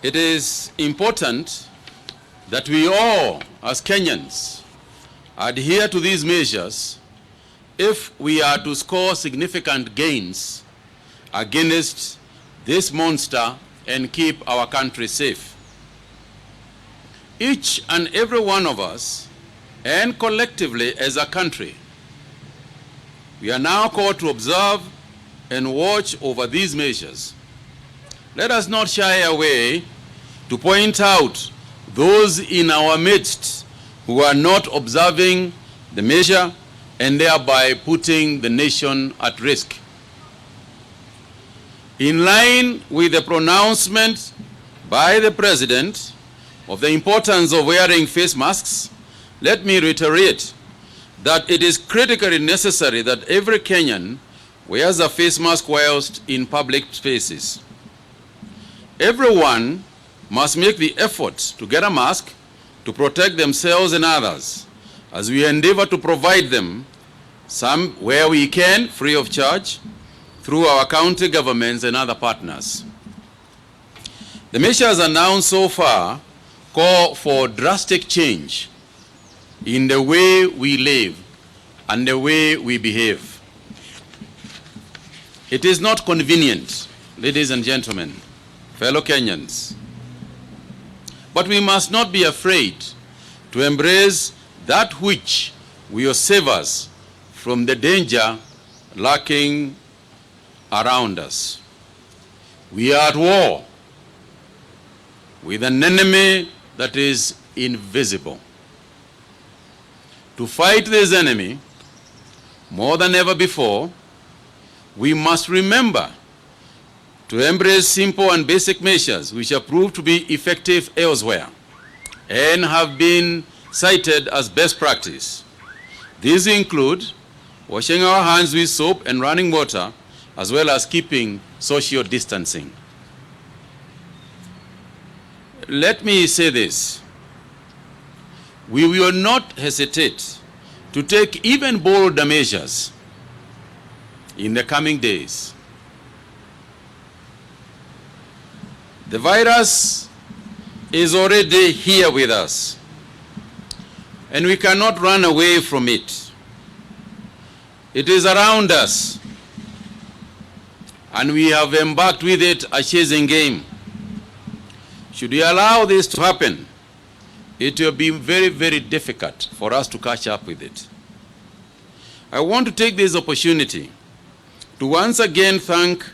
It is important that we all, as Kenyans, adhere to these measures if we are to score significant gains against this monster and keep our country safe. Each and every one of us, and collectively as a country, we are now called to observe and watch over these measures. Let us not shy away to point out those in our midst who are not observing the measure and thereby putting the nation at risk. In line with the pronouncement by the President of the importance of wearing face masks, let me reiterate that it is critically necessary that every Kenyan wears a face mask whilst in public spaces. Everyone must make the effort to get a mask to protect themselves and others, as we endeavor to provide them some where we can, free of charge, through our county governments and other partners. The measures announced so far call for drastic change in the way we live and the way we behave. It is not convenient, ladies and gentlemen, fellow Kenyans, but we must not be afraid to embrace that which will save us from the danger lurking around us. We are at war with an enemy that is invisible. To fight this enemy, more than ever before, we must remember to embrace simple and basic measures which are proved to be effective elsewhere and have been cited as best practice. These include washing our hands with soap and running water, as well as keeping social distancing. Let me say this: we will not hesitate to take even bolder measures in the coming days. The virus is already here with us, and we cannot run away from it. It is around us, and we have embarked with it a chasing game. Should we allow this to happen, it will be very, very difficult for us to catch up with it. I want to take this opportunity to once again thank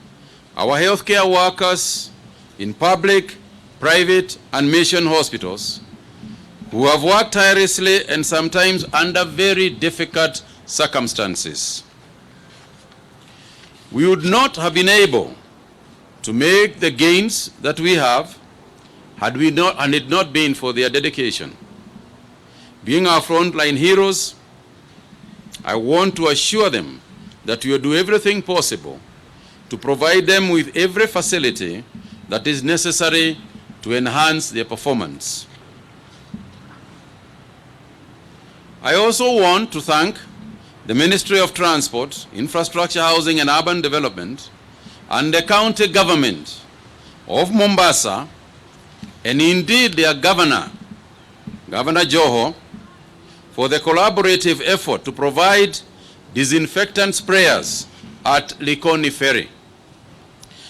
our healthcare workers in public, private, and mission hospitals who have worked tirelessly and sometimes under very difficult circumstances. We would not have been able to make the gains that we have had it not been for their dedication. Being our frontline heroes, I want to assure them that we will do everything possible to provide them with every facility that is necessary to enhance their performance. I also want to thank the Ministry of Transport, Infrastructure, Housing and Urban Development, and the county government of Mombasa, and indeed their governor, Governor Joho, for the collaborative effort to provide disinfectant sprayers at Likoni Ferry.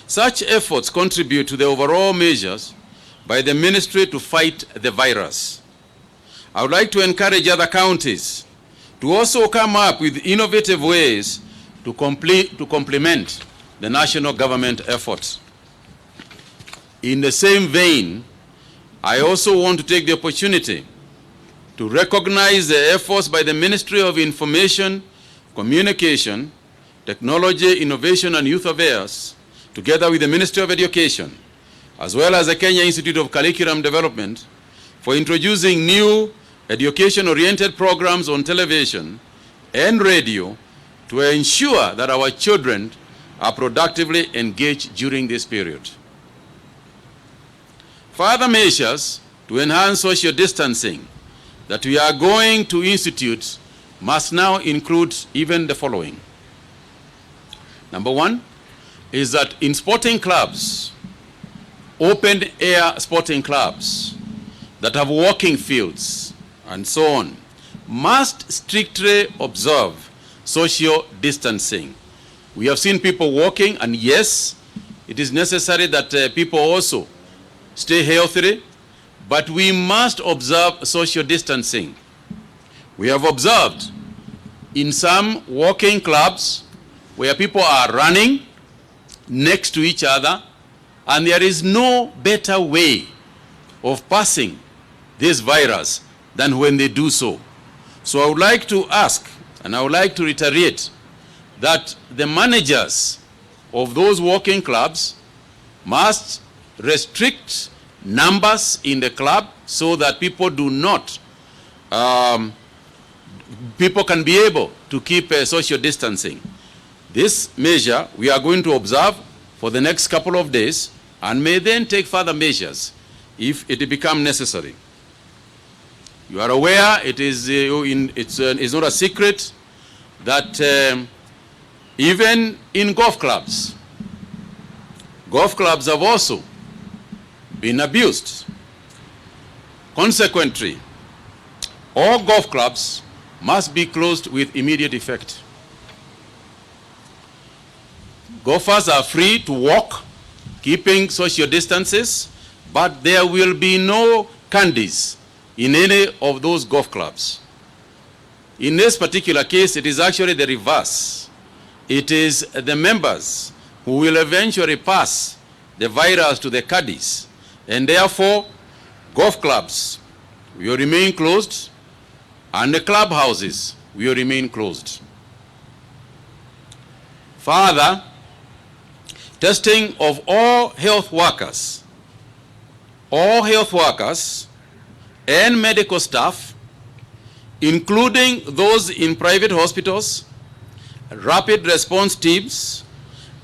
Such efforts contribute to the overall measures by the ministry to fight the virus. I would like to encourage other counties to also come up with innovative ways to complement the national government efforts. In the same vein, I also want to take the opportunity to recognize the efforts by the Ministry of Information, Communication, Technology, Innovation and Youth Affairs, together with the Ministry of Education, as well as the Kenya Institute of Curriculum Development, for introducing new education-oriented programs on television and radio to ensure that our children are productively engaged during this period. Further measures to enhance social distancing that we are going to institute must now include even the following. Number one is that in sporting clubs, open air sporting clubs that have walking fields and so on must strictly observe social distancing. We have seen people walking, and yes, it is necessary that people also stay healthy, but we must observe social distancing. We have observed in some walking clubs where people are running next to each other, and there is no better way of passing this virus than when they do so. So I would like to ask, and I would like to reiterate, that the managers of those walking clubs must restrict numbers in the club so that people do not, people can be able to keep social distancing. This measure we are going to observe for the next couple of days and may then take further measures if it becomes necessary. You are aware, it's not a secret that even in golf clubs have also been abused. Consequently, all golf clubs must be closed with immediate effect. Golfers are free to walk, keeping social distances, but there will be no candies in any of those golf clubs. In this particular case, it is actually the reverse. It is the members who will eventually pass the virus to the caddies, and therefore golf clubs will remain closed and the clubhouses will remain closed. Further, testing of all health workers and medical staff, including those in private hospitals, rapid response teams,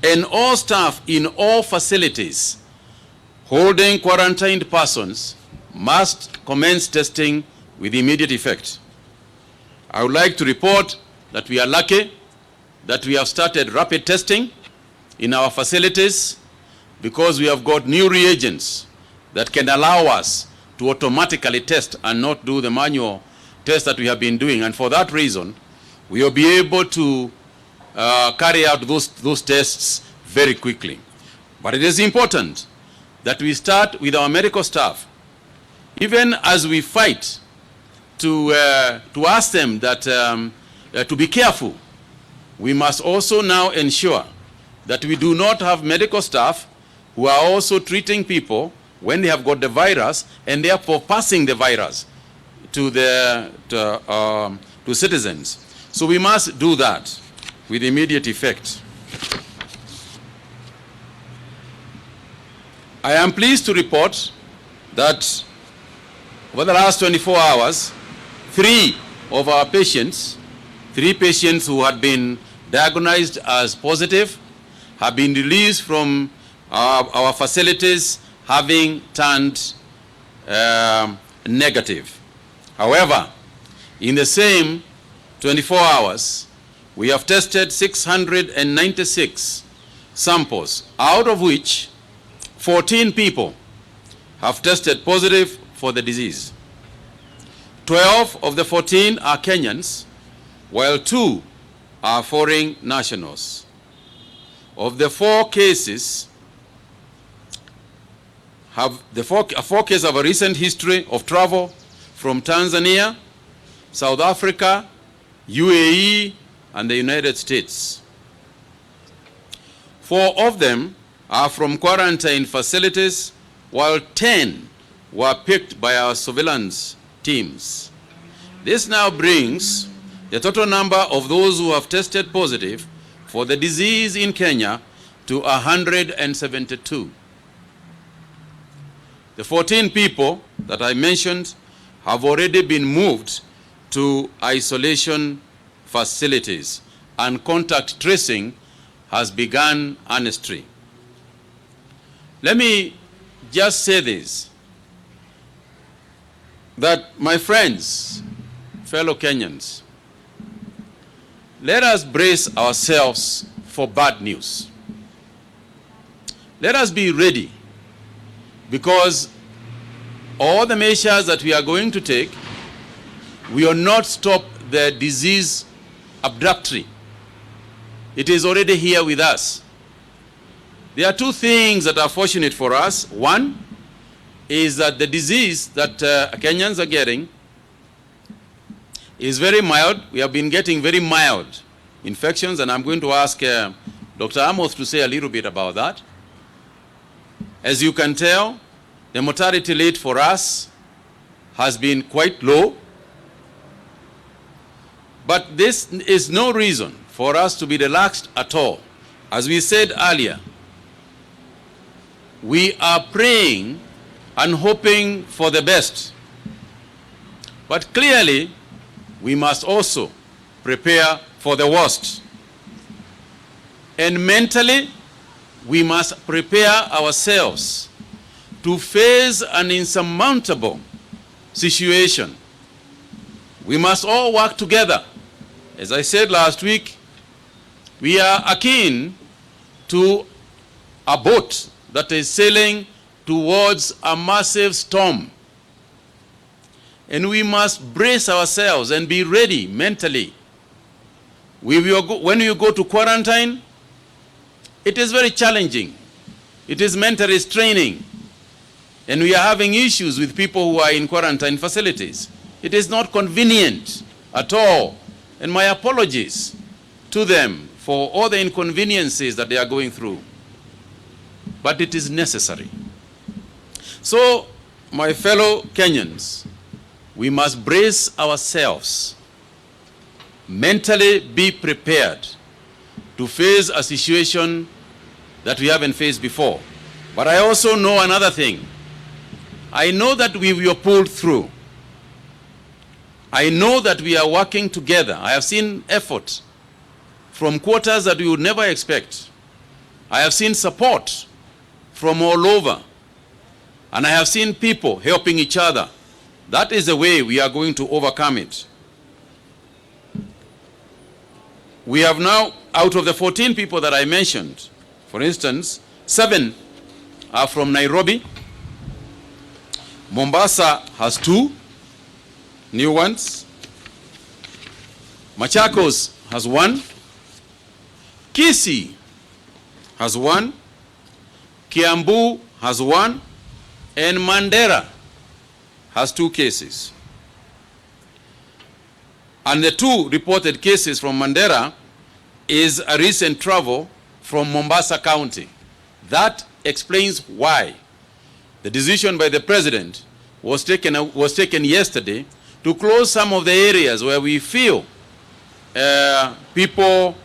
and all staff in all facilities holding quarantined persons must commence testing with immediate effect. I would like to report that we are lucky that we have started rapid testing in our facilities because we have got new reagents that can allow us to automatically test and not do the manual test that we have been doing. And for that reason, we will be able to carry out those tests very quickly. But it is important that we start with our medical staff. Even as we fight to ask them that to be careful, we must also now ensure that we do not have medical staff who are also treating people when they have got the virus and therefore passing the virus to citizens. So we must do that with immediate effect. I am pleased to report that over the last 24 hours, three patients who had been diagnosed as positive have been released from our facilities, having turned negative. However, in the same 24 hours, we have tested 696 samples, out of which 14 people have tested positive for the disease. 12 of the 14 are Kenyans, while 2 are foreign nationals. Of the 4 cases, four cases have a recent history of travel from Tanzania, South Africa, UAE, and the United States. 4 of them are from quarantine facilities, while 10 were picked by our surveillance teams. This now brings the total number of those who have tested positive for the disease in Kenya to 172. The 14 people that I mentioned have already been moved to isolation facilities, and contact tracing has begun earnestly. Let me just say this, that my friends, fellow Kenyans, let us brace ourselves for bad news. Let us be ready because all the measures that we are going to take will not stop the disease abruptly. It is already here with us. There are two things that are fortunate for us. One is that the disease that Kenyans are getting is very mild. We have been getting very mild infections, and I'm going to ask Dr. Amos to say a little bit about that. As you can tell, the mortality rate for us has been quite low, but this is no reason for us to be relaxed at all. As we said earlier, we are praying and hoping for the best, but clearly we must also prepare for the worst. And mentally, we must prepare ourselves to face an insurmountable situation. We must all work together. As I said last week, we are akin to a boat that is sailing towards a massive storm. And we must brace ourselves and be ready mentally. When you go to quarantine, it is very challenging. It is mentally straining. And we are having issues with people who are in quarantine facilities. It is not convenient at all. And my apologies to them for all the inconveniences that they are going through. But it is necessary. So, my fellow Kenyans, we must brace ourselves, mentally be prepared to face a situation that we haven't faced before. But I also know another thing. I know that we were pulled through. I know that we are working together. I have seen effort from quarters that we would never expect. I have seen support from all over. And I have seen people helping each other. That is the way we are going to overcome it. We have now, out of the 14 people that I mentioned, for instance, 7 are from Nairobi. Mombasa has 2 new ones. Machakos has 1. Kisii has 1. Kiambu has 1. And Mandera has 2 cases. And the 2 reported cases from Mandera is a recent travel from Mombasa County. That explains why the decision by the president was taken yesterday to close some of the areas where we feel people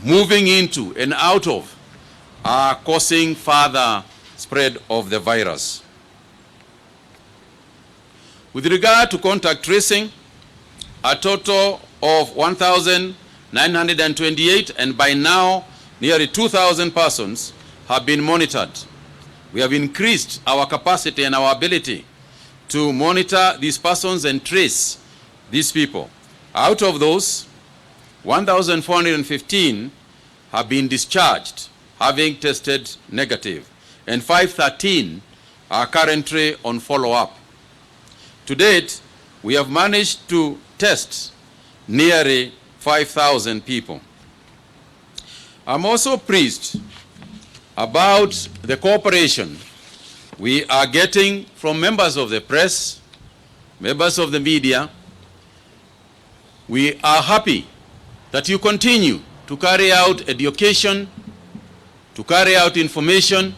moving into and out of are causing further spread of the virus. With regard to contact tracing, a total of 1,928, and by now nearly 2,000 persons have been monitored. We have increased our capacity and our ability to monitor these persons and trace these people. Out of those, 1,415 have been discharged, having tested negative, and 513 are currently on follow-up. To date, we have managed to test nearly 5,000 people. I'm also pleased about the cooperation we are getting from members of the press, members of the media. We are happy that you continue to carry out education, to carry out information,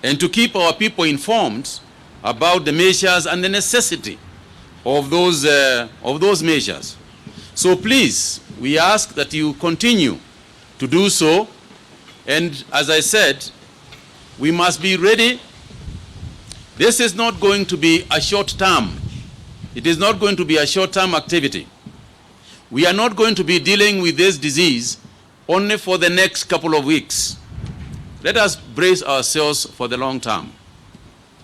and to keep our people informed about the measures and the necessity of those measures. So please, we ask that you continue to do so. And as I said, we must be ready. This is not going to be a short term. It is not going to be a short term activity. We are not going to be dealing with this disease only for the next couple of weeks. Let us brace ourselves for the long term.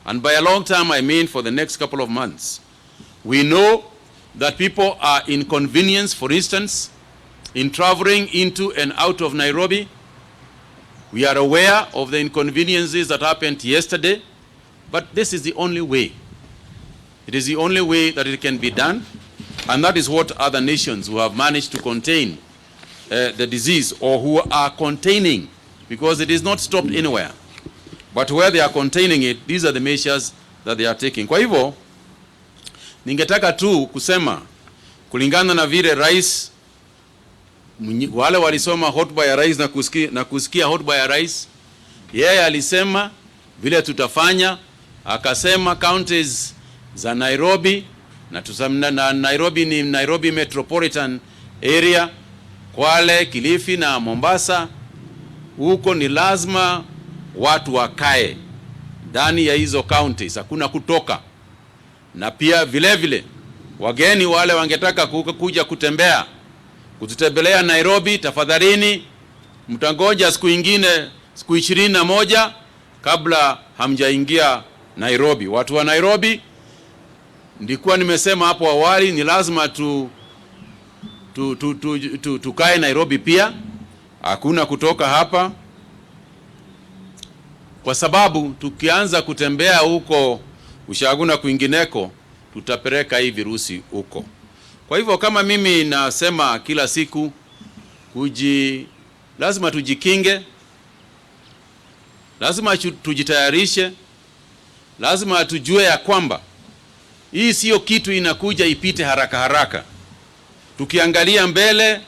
And by a long term, I mean for the next couple of months. We know that people are inconvenienced, for instance, in traveling into and out of Nairobi. We are aware of the inconveniences that happened yesterday But this is the only way. It is the only way that it can be done, and that is what other nations who have managed to contain the disease, or who are containing, because it is not stopped anywhere, but where they are containing it, these are the measures that they are taking. Kwa hivyo ningetaka tu kusema kulingana na vile rais, wale walisoma hotuba ya rais na kusikia hotuba ya rais, yeye alisema vile tutafanya, akasema counties za Nairobi na Nairobi ni Nairobi Metropolitan Area, Kwale, Kilifi na Mombasa, huko ni lazima watu wakae ndani ya hizo counties, hakuna kutoka. Na pia vile vile wageni wale wangetaka kuja kutembea, kututembelea Nairobi, tafadhalini mtangoja siku ingine, siku 21 kabla hamjaingia Nairobi. Watu wa Nairobi, ndikuwa nimesema hapo awali, ni lazima tukae Nairobi pia, hakuna kutoka hapa, kwa sababu tukianza kutembea huko Ushaguna kwingineko, tutapeleka hii virusi huko. Kwa hivyo kama mimi nasema kila siku, lazima tujikinge, lazima tujitayarishe, lazima tujue ya kwamba hii sio kitu inakuja ipite haraka haraka. Tukiangalia mbele,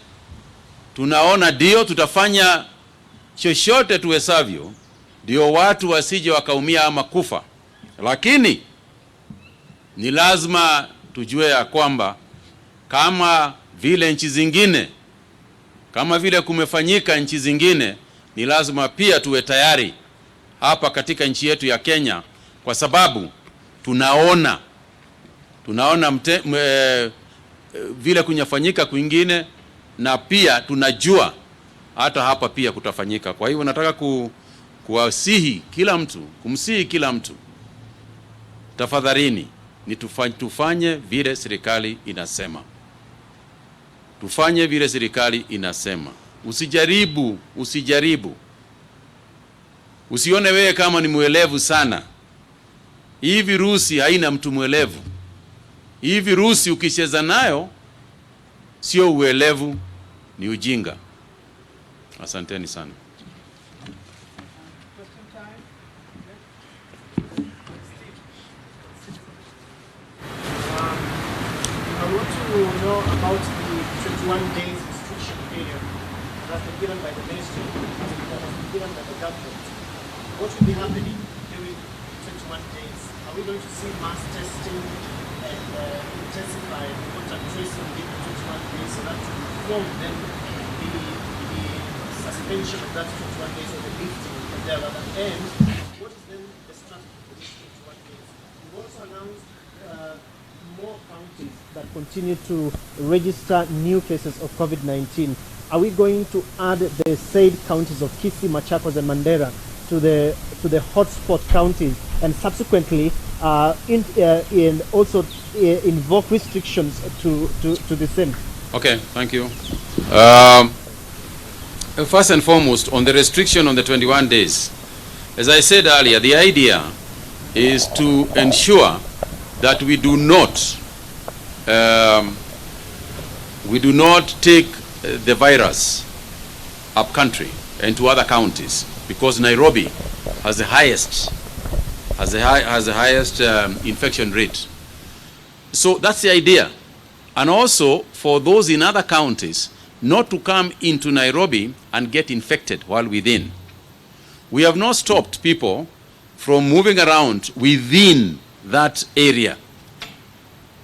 tunaona ndio tutafanya chochote tuwezavyo ndio watu wasije wakaumia ama kufa, lakini ni lazima tujue ya kwamba kama vile nchi zingine, kama vile kumefanyika nchi zingine, ni lazima pia tuwe tayari hapa katika nchi yetu ya Kenya, kwa sababu tunaona vile kunyafanyika kwingine, na pia tunajua hata hapa pia kutafanyika. Kwa hivyo nataka kuwasihi kila mtu, kumsihi kila mtu, tafadhalini ni tufanye vile serikali inasema. Tufanye vile serikali inasema. Usijaribu. Usione wewe kama ni mwelevu sana. Hii virusi haina mtu mwelevu. Hii virusi ukicheza nayo sio uelevu, ni ujinga. Asanteni sana. I want to know about the 21 days restriction period that has been given by the ministry, that has been given by the government. What will be happening during 21 days? Are we going to see mass testing and intensify contact tracing within the 21 days, so that will inform then the suspension of that 21 days or the lifting of their other end? What is then the strategy for these 21 days? We've also announced more counties that continue to register new cases of COVID-19. Are we going to add the said counties of Kisii, Machakos and Mandera to the hotspot counties, and subsequently also invoke restrictions to the same? Okay, thank you. First and foremost, on the restriction on the 21 days, as I said earlier, the idea is to ensure that we do not take the virus up country and to other counties, because Nairobi has the highest infection rate. So that's the idea, and also for those in other counties not to come into Nairobi and get infected while within. We have not stopped people from moving around within that area.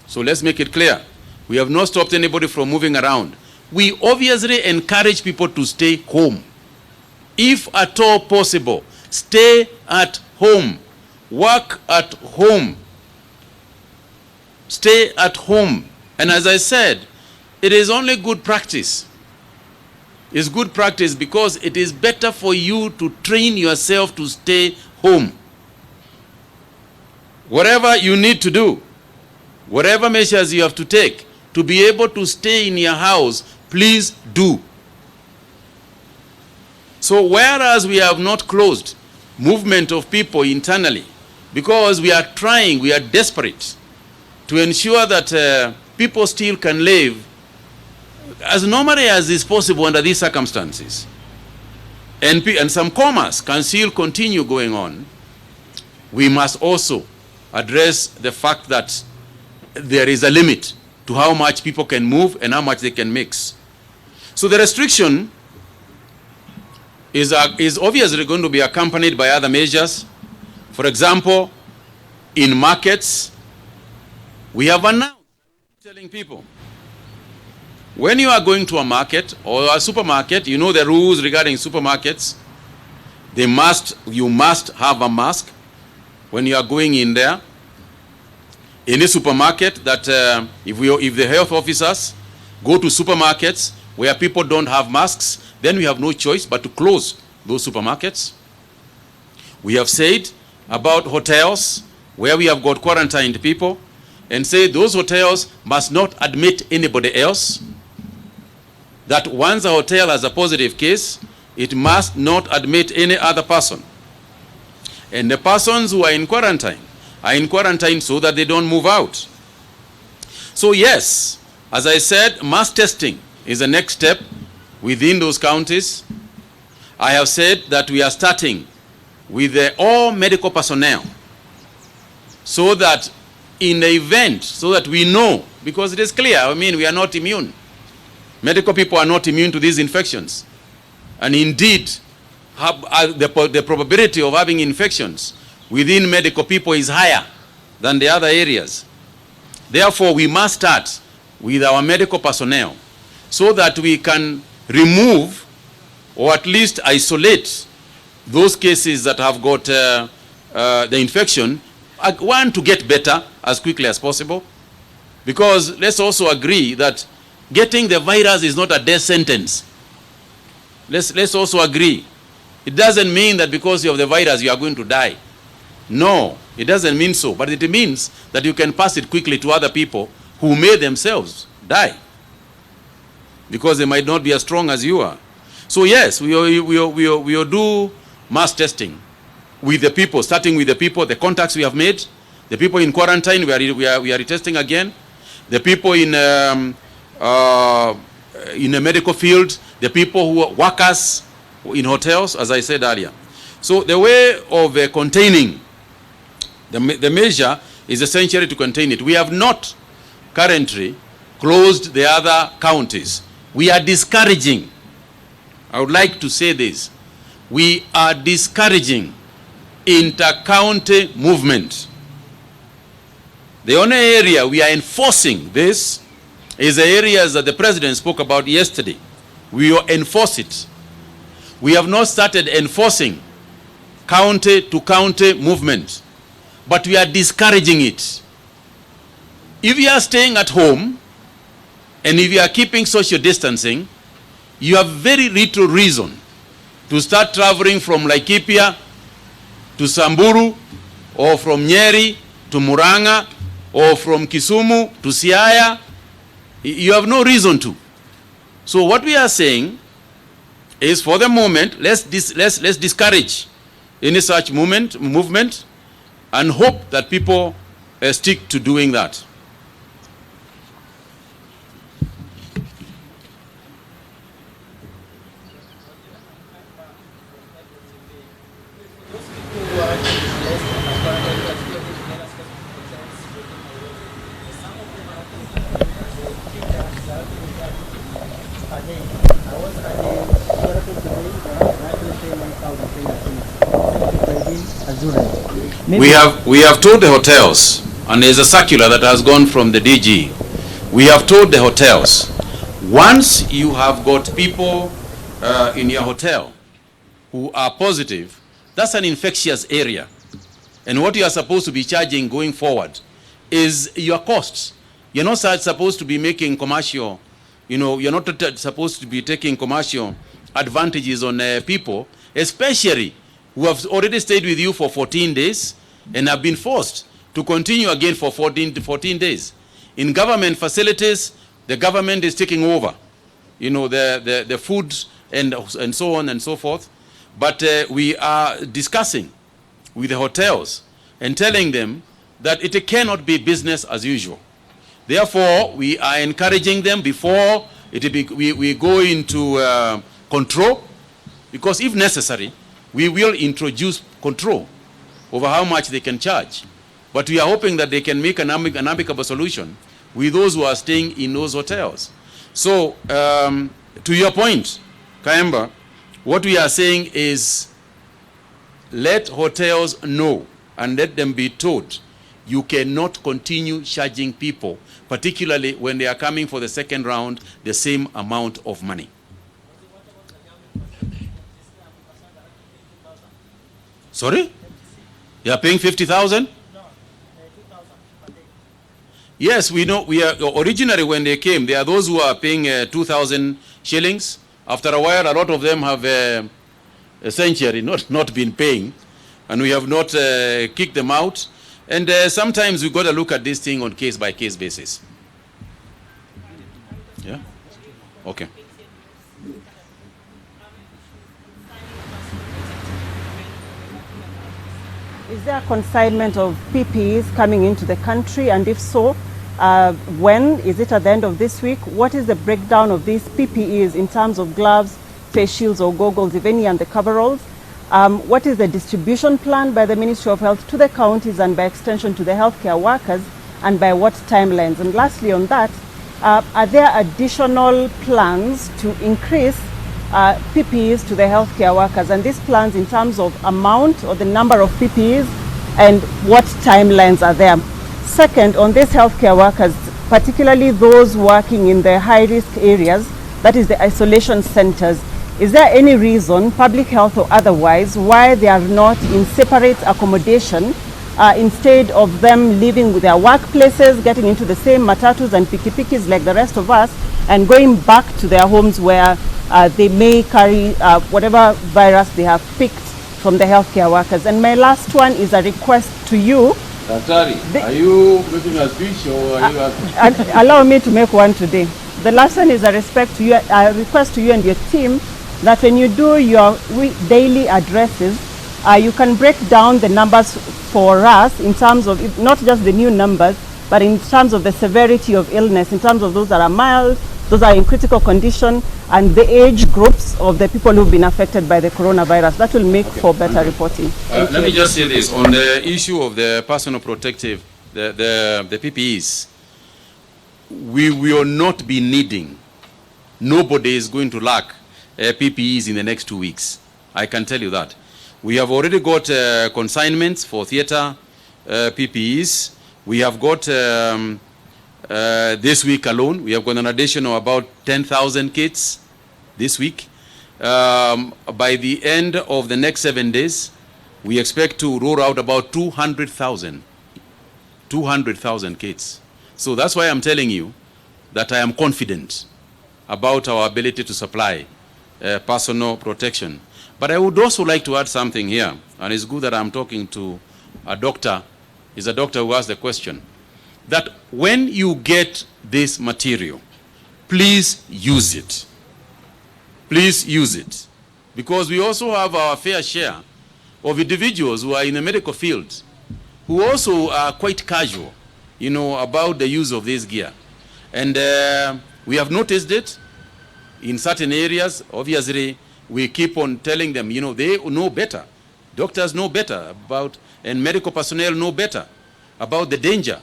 So let's make it clear. We have not stopped anybody from moving around. We obviously encourage people to stay home. If at all possible, stay at home. Work at home. Stay at home. And as I said, it is only good practice. It's good practice because it is better for you to train yourself to stay home. Whatever you need to do, whatever measures you have to take to be able to stay in your house, please do. So whereas we have not closed movement of people internally, because we are trying, we are desperate to ensure that people still can live as normally as is possible under these circumstances. And some commerce can still continue going on. We must also address the fact that there is a limit to how much people can move and how much they can mix. So the restriction is obviously going to be accompanied by other measures. For example, in markets, we have announced, telling people, when you are going to a market or a supermarket, you know the rules regarding supermarkets. You must have a mask when you are going in there. In a supermarket, that if the health officers go to supermarkets where people don't have masks, then we have no choice but to close those supermarkets. We have said about hotels where we have got quarantined people, and say those hotels must not admit anybody else. That once a hotel has a positive case, it must not admit any other person. And the persons who are in quarantine so that they don't move out. So yes, as I said, mass testing is the next step within those counties. I have said that we are starting with all medical personnel, so that in the event, so that we know, because it is clear, I mean, we are not immune. Medical people are not immune to these infections. And indeed, the probability of having infections within medical people is higher than the other areas. Therefore, we must start with our medical personnel so that we can remove or at least isolate those cases that have got the infection, one, to get better as quickly as possible. Because let's also agree that getting the virus is not a death sentence. Let's also agree. It doesn't mean that because you have the virus you are going to die. No, it doesn't mean so. But it means that you can pass it quickly to other people who may themselves die, because they might not be as strong as you are. So yes, we will do mass testing with the people, starting with the people, the contacts we have made, the people in quarantine, we are retesting again, the people in the medical field, the people who are workers in hotels, as I said earlier. So the way of containing the measure is essentially to contain it. We have not currently closed the other counties. We are discouraging, I would like to say this, we are discouraging inter-county movement. The only area we are enforcing this is the areas that the President spoke about yesterday. We will enforce it. We have not started enforcing county-to-county movement, but we are discouraging it. If you are staying at home and if you are keeping social distancing, you have very little reason to start traveling from Laikipia to Samburu, or from Nyeri to Muranga, or from Kisumu to Siaya. You have no reason to. So what we are saying is, for the moment, let's discourage any such movement and hope that people stick to doing that. We have told the hotels, and there's a circular that has gone from the DG. We have told the hotels, once you have got people in your hotel who are positive, that's an infectious area. And what you are supposed to be charging going forward is your costs. You're not supposed to be making commercial, you're not supposed to be taking commercial advantages on people, especially who have already stayed with you for 14 days and have been forced to continue again for 14 days. In government facilities, the government is taking over, the food and so on and so forth. But we are discussing with the hotels and telling them that it cannot be business as usual. Therefore, we are encouraging them before we go into control, because if necessary, we will introduce control over how much they can charge. But we are hoping that they can make an amicable solution with those who are staying in those hotels. So, to your point, Kayemba, what we are saying is let hotels know and let them be told you cannot continue charging people, particularly when they are coming for the second round, the same amount of money. Sorry? You are paying 50,000? Yes, we know. We are originally, when they came, there are those who are paying 2,000 shillings. After a while, a lot of them have essentially not been paying, and we have not kicked them out. And sometimes we got to look at this thing on case-by-case basis. Yeah? Okay. Is there a consignment of PPEs coming into the country? And if so, when? Is it at the end of this week? What is the breakdown of these PPEs in terms of gloves, face shields or goggles, if any, and the coveralls? What is the distribution plan by the Ministry of Health to the counties and by extension to the healthcare workers, and by what timelines? And lastly on that, are there additional plans to increase PPEs to the healthcare workers, and these plans in terms of amount or the number of PPEs, and what timelines are there? Second, on these healthcare workers, particularly those working in the high-risk areas, that is the isolation centers, is there any reason, public health or otherwise, why they are not in separate accommodation instead of them living with their workplaces, getting into the same matatus and pikipikis like the rest of us, and going back to their homes where they may carry whatever virus they have picked from the healthcare workers? And my last one is a request to you. Daktari, are you making a speech or are you allow me to make one today. The last one is a request to you and your team that when you do your daily addresses, you can break down the numbers for us in terms of not just the new numbers, but in terms of the severity of illness, in terms of those that are mild, those are in critical condition, and the age groups of the people who've been affected by the coronavirus. That will make for better reporting. Let me just say this on the issue of the personal protective, the PPEs. We will not be needing, nobody is going to lack PPEs in the next 2 weeks. I can tell you that. We have already got consignments for theater PPEs. We have got, this week alone, we have got an addition of about 10,000 kits this week. By the end of the next 7 days, we expect to roll out about 200,000 kits. So that's why I'm telling you that I am confident about our ability to supply personal protection. But I would also like to add something here, and it's good that I'm talking to a doctor. It's a doctor who asked the question, that when you get this material, please use it. Please use it. Because we also have our fair share of individuals who are in the medical field who also are quite casual, about the use of this gear. And we have noticed it in certain areas. Obviously, we keep on telling them, they know better. Doctors know better about, and medical personnel know better about the danger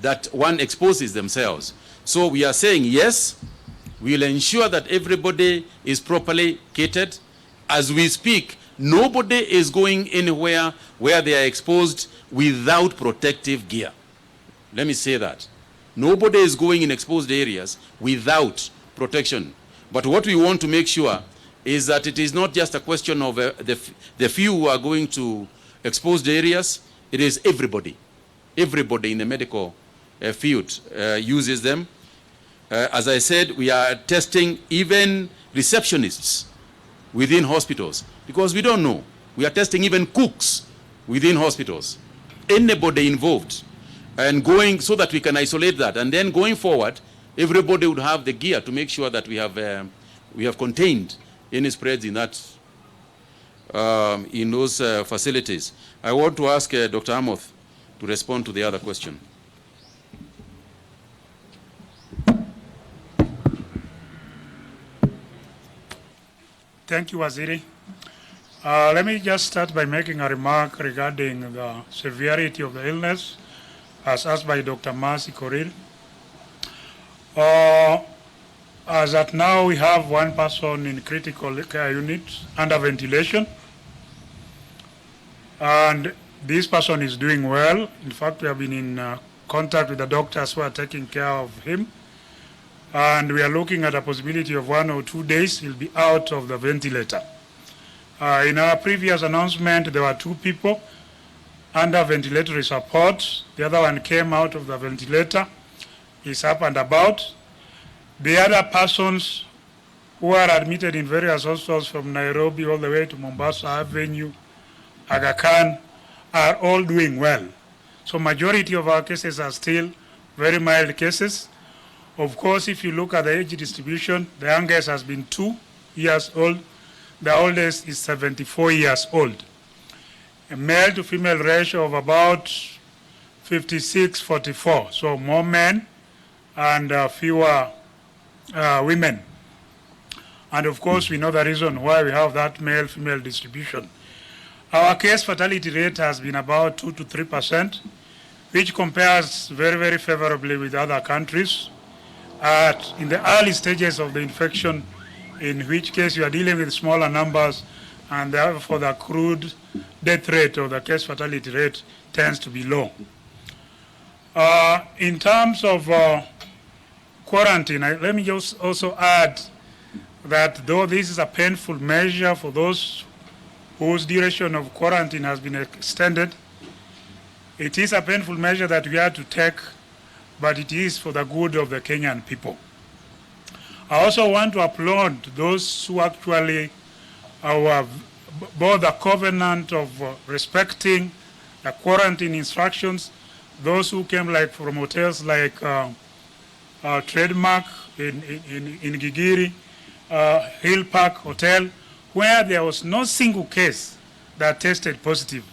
that one exposes themselves. So we are saying, yes, we'll ensure that everybody is properly catered. As we speak, nobody is going anywhere where they are exposed without protective gear. Let me say that. Nobody is going in exposed areas without protection. But what we want to make sure is that it is not just a question of the few who are going to exposed areas. It is everybody. Everybody in the medical field uses them. As I said, we are testing even receptionists within hospitals, because we don't know. We are testing even cooks within hospitals. Anybody involved, and going so that we can isolate that. And then going forward, everybody would have the gear to make sure that we have contained any spreads in that in those facilities. I want to ask Dr. Amoth to respond to the other question. Thank you, Waziri. Let me just start by making a remark regarding the severity of the illness, as asked by Dr. Mercy Korir. As at now, we have one person in critical care unit under ventilation, and this person is doing well. In fact, we have been in contact with the doctors who are taking care of him, and we are looking at a possibility of 1 or 2 days he'll be out of the ventilator. In our previous announcement, there were 2 people under ventilatory support. The other one came out of the ventilator, is up and about. The other persons who are admitted in various hospitals from Nairobi all the way to Mombasa Avenue, Aga Khan, are all doing well. So majority of our cases are still very mild cases. Of course, if you look at the age distribution, the youngest has been 2 years old. The oldest is 74 years old. A male to female ratio of about 56-44. So more men and fewer women. And of course, we know the reason why we have that male-female distribution. Our case fatality rate has been about 2 to 3%, which compares very, very favorably with other countries. In the early stages of the infection, in which case you are dealing with smaller numbers, and therefore the crude death rate or the case fatality rate tends to be low. In terms of quarantine, let me just also add that though this is a painful measure for those whose duration of quarantine has been extended, it is a painful measure that we have to take, but it is for the good of the Kenyan people. I also want to applaud those who actually bore the covenant of respecting the quarantine instructions, those who came like from hotels like Trademark in Gigiri, Hill Park Hotel, where there was no single case that tested positive.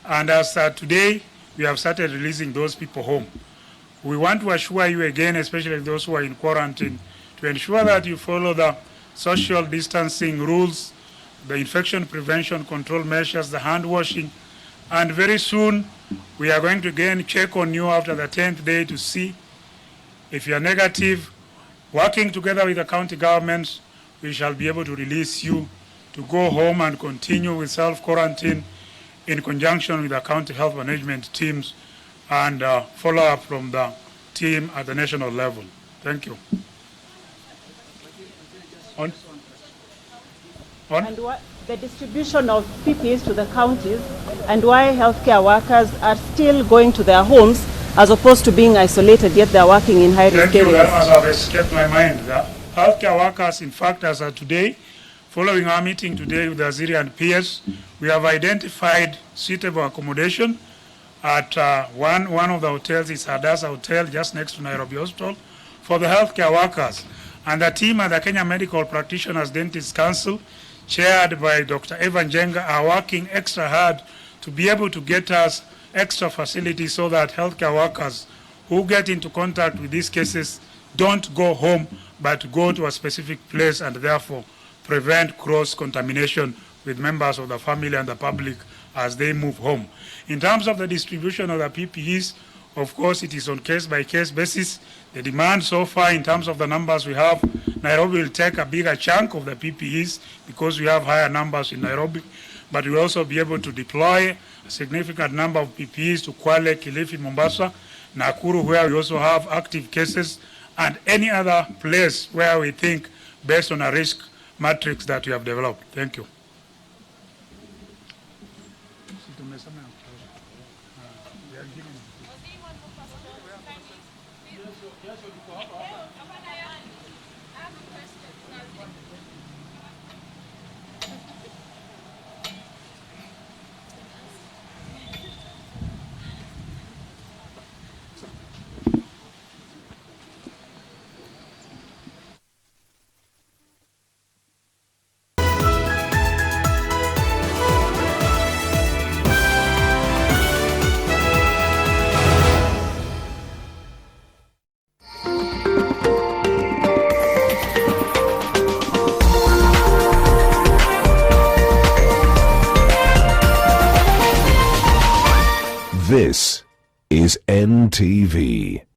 And as today, we have started releasing those people home. We want to assure you again, especially those who are in quarantine, to ensure that you follow the social distancing rules, the infection prevention control measures, the hand washing, and very soon we are going to again check on you after the 10th day to see if you are negative. Working together with the county governments, we shall be able to release you to go home and continue with self-quarantine in conjunction with the county health management teams and follow-up from the team at the national level. Thank you. On? And what the distribution of PPEs to the counties, and why healthcare workers are still going to their homes as opposed to being isolated, yet they're working in high-risk areas. Thank you. That must have escaped my mind. The healthcare workers, in fact, as of today, following our meeting today with the ALasiri and peers, we have identified suitable accommodation at one of the hotels. It's Hadassah Hotel, just next to Nairobi Hospital, for the healthcare workers. And the team at the Kenya Medical Practitioners Dentists Council, chaired by Dr. Evan Jenga, are working extra hard to be able to get us extra facilities so that healthcare workers who get into contact with these cases don't go home, but go to a specific place and therefore prevent cross-contamination with members of the family and the public as they move home. In terms of the distribution of the PPEs, of course, it is on case-by-case basis. The demand so far, in terms of the numbers we have, Nairobi will take a bigger chunk of the PPEs because we have higher numbers in Nairobi, but we'll also be able to deploy a significant number of PPEs to Kwale, Kilifi, Mombasa, Nakuru, where we also have active cases, and any other place where we think, based on a risk matrix that we have developed. Thank you. This is NTV.